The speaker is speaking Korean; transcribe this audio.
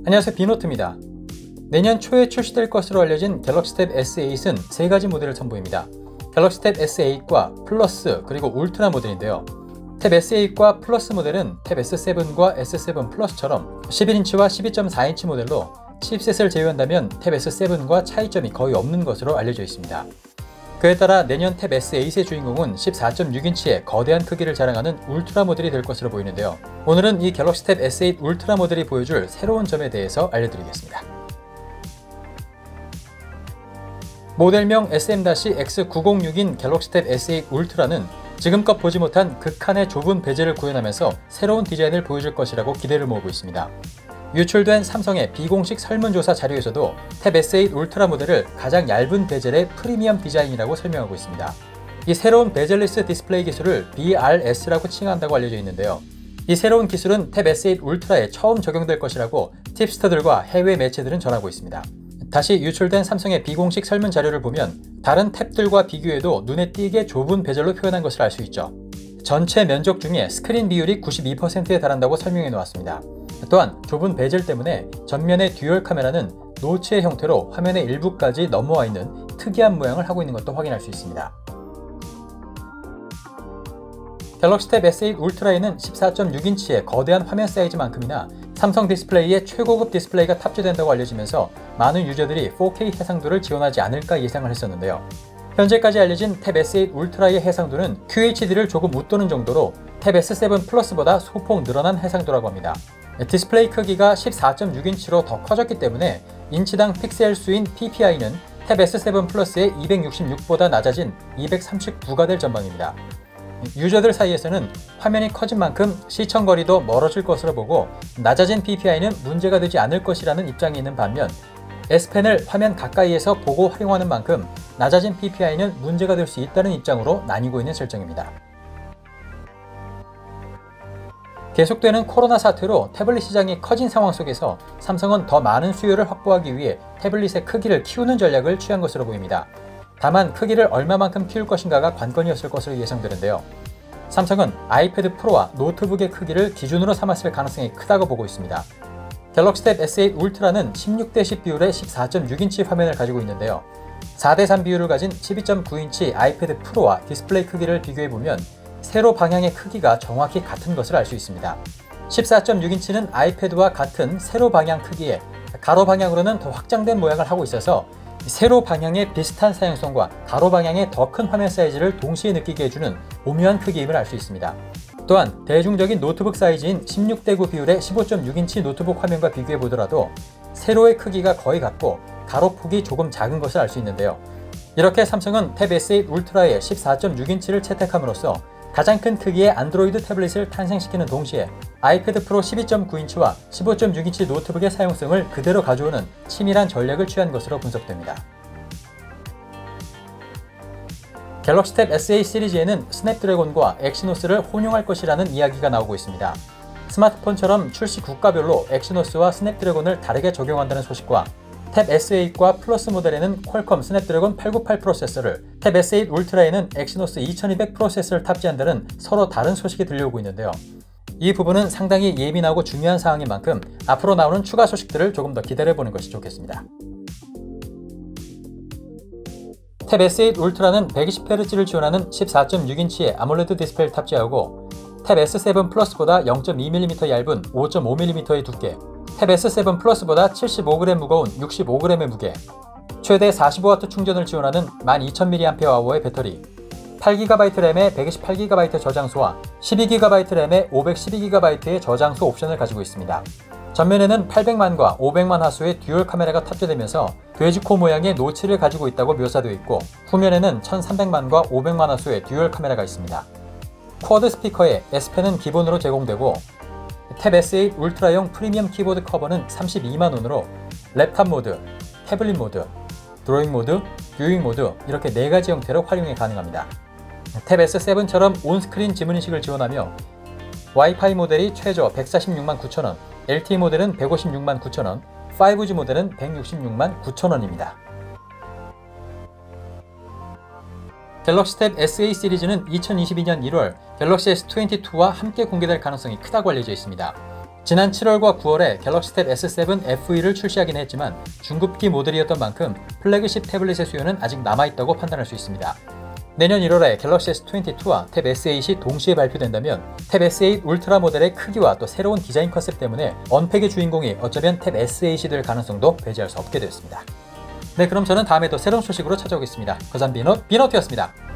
안녕하세요, 비노트입니다. 내년 초에 출시될 것으로 알려진 갤럭시 탭 S8은 3가지 모델을 선보입니다. 갤럭시 탭 S8과 플러스 그리고 울트라 모델인데요. 탭 S8과 플러스 모델은 탭 S7과 S7 플러스처럼 11인치와 12.4인치 모델로 칩셋을 제외한다면 탭 S7과 차이점이 거의 없는 것으로 알려져 있습니다. 그에 따라 내년 탭 S8의 주인공은 14.6인치의 거대한 크기를 자랑하는 울트라 모델이 될 것으로 보이는데요. 오늘은 이 갤럭시 탭 S8 울트라 모델이 보여줄 새로운 점에 대해서 알려드리겠습니다. 모델명 SM-X906인 갤럭시 탭 S8 울트라는 지금껏 보지 못한 극한의 좁은 베젤을 구현하면서 새로운 디자인을 보여줄 것이라고 기대를 모으고 있습니다. 유출된 삼성의 비공식 설문조사 자료에서도 탭 S8 울트라 모델을 가장 얇은 베젤의 프리미엄 디자인이라고 설명하고 있습니다. 이 새로운 베젤리스 디스플레이 기술을 BRS라고 칭한다고 알려져 있는데요. 이 새로운 기술은 탭 S8 울트라에 처음 적용될 것이라고 팁스터들과 해외 매체들은 전하고 있습니다. 다시 유출된 삼성의 비공식 설문 자료를 보면 다른 탭들과 비교해도 눈에 띄게 좁은 베젤로 표현한 것을 알 수 있죠. 전체 면적 중에 스크린 비율이 92%에 달한다고 설명해 놓았습니다. 또한 좁은 베젤 때문에 전면의 듀얼 카메라는 노치의 형태로 화면의 일부까지 넘어와 있는 특이한 모양을 하고 있는 것도 확인할 수 있습니다. 갤럭시 탭 S8 울트라에는 14.6인치의 거대한 화면 사이즈만큼이나 삼성 디스플레이의 최고급 디스플레이가 탑재된다고 알려지면서 많은 유저들이 4K 해상도를 지원하지 않을까 예상을 했었는데요. 현재까지 알려진 탭 S8 울트라의 해상도는 QHD를 조금 웃도는 정도로 탭 S7 플러스보다 소폭 늘어난 해상도라고 합니다. 디스플레이 크기가 14.6인치로 더 커졌기 때문에 인치당 픽셀 수인 PPI는 탭 S7 플러스의 266보다 낮아진 239가 될 전망입니다. 유저들 사이에서는 화면이 커진 만큼 시청거리도 멀어질 것으로 보고 낮아진 PPI는 문제가 되지 않을 것이라는 입장이 있는 반면 S펜을 화면 가까이에서 보고 활용하는 만큼 낮아진 PPI는 문제가 될 수 있다는 입장으로 나뉘고 있는 설정입니다. 계속되는 코로나 사태로 태블릿 시장이 커진 상황 속에서 삼성은 더 많은 수요를 확보하기 위해 태블릿의 크기를 키우는 전략을 취한 것으로 보입니다. 다만 크기를 얼마만큼 키울 것인가가 관건이었을 것으로 예상되는데요. 삼성은 아이패드 프로와 노트북의 크기를 기준으로 삼았을 가능성이 크다고 보고 있습니다. 갤럭시 탭 S8 울트라는 16:10 비율의 14.6인치 화면을 가지고 있는데요. 4:3 비율을 가진 12.9인치 아이패드 프로와 디스플레이 크기를 비교해보면 세로 방향의 크기가 정확히 같은 것을 알 수 있습니다. 14.6인치는 아이패드와 같은 세로 방향 크기에 가로 방향으로는 더 확장된 모양을 하고 있어서 세로 방향의 비슷한 사용성과 가로 방향의 더 큰 화면 사이즈를 동시에 느끼게 해주는 오묘한 크기임을 알 수 있습니다. 또한 대중적인 노트북 사이즈인 16:9 비율의 15.6인치 노트북 화면과 비교해보더라도 세로의 크기가 거의 같고 가로폭이 조금 작은 것을 알 수 있는데요. 이렇게 삼성은 탭 S8 울트라의 14.6인치를 채택함으로써 가장 큰 크기의 안드로이드 태블릿을 탄생시키는 동시에 아이패드 프로 12.9인치와 15.6인치 노트북의 사용성을 그대로 가져오는 치밀한 전략을 취한 것으로 분석됩니다. 갤럭시 탭 S8 시리즈에는 스냅드래곤과 엑시노스를 혼용할 것이라는 이야기가 나오고 있습니다. 스마트폰처럼 출시 국가별로 엑시노스와 스냅드래곤을 다르게 적용한다는 소식과 탭 S8과 플러스 모델에는 퀄컴 스냅드래곤 898 프로세서를, 탭 S8 울트라에는 엑시노스 2200 프로세서를 탑재한다는 서로 다른 소식이 들려오고 있는데요. 이 부분은 상당히 예민하고 중요한 사항인 만큼 앞으로 나오는 추가 소식들을 조금 더 기다려보는 것이 좋겠습니다. 탭 S8 울트라는 120Hz를 지원하는 14.6인치의 아몰레드 디스플레이를 탑재하고 탭 S7 플러스보다 0.2mm 얇은 5.5mm의 두께, 탭 S7 플러스보다 75g 무거운 65g의 무게, 최대 45W 충전을 지원하는 12000mAh의 배터리, 8GB 램의 128GB 저장소와 12GB 램의 512GB의 저장소 옵션을 가지고 있습니다. 전면에는 800만과 500만 화소의 듀얼 카메라가 탑재되면서 돼지코 모양의 노치를 가지고 있다고 묘사되어 있고, 후면에는 1300만과 500만 화소의 듀얼 카메라가 있습니다. 쿼드 스피커에 S펜은 기본으로 제공되고 탭 S8 울트라용 프리미엄 키보드 커버는 32만원으로 랩탑 모드, 태블릿 모드, 드로잉 모드, 뷰잉 모드 이렇게 4가지 형태로 활용이 가능합니다. 탭 S7처럼 온스크린 지문인식을 지원하며 와이파이 모델이 최저 146만 9천원, LTE 모델은 156만 9천원, 5G 모델은 166만 9천원입니다. 갤럭시 탭 S8 시리즈는 2022년 1월 갤럭시 S22와 함께 공개될 가능성이 크다고 알려져 있습니다. 지난 7월과 9월에 갤럭시 탭 S7 FE를 출시하긴 했지만 중급기 모델이었던 만큼 플래그십 태블릿의 수요는 아직 남아있다고 판단할 수 있습니다. 내년 1월에 갤럭시 S22와 탭 S8이 동시에 발표된다면 탭 S8 울트라 모델의 크기와 또 새로운 디자인 컨셉 때문에 언팩의 주인공이 어쩌면 탭 S8이 될 가능성도 배제할 수 없게 되었습니다. 네, 그럼 저는 다음에 또 새로운 소식으로 찾아오겠습니다. 거잔 비노트였습니다.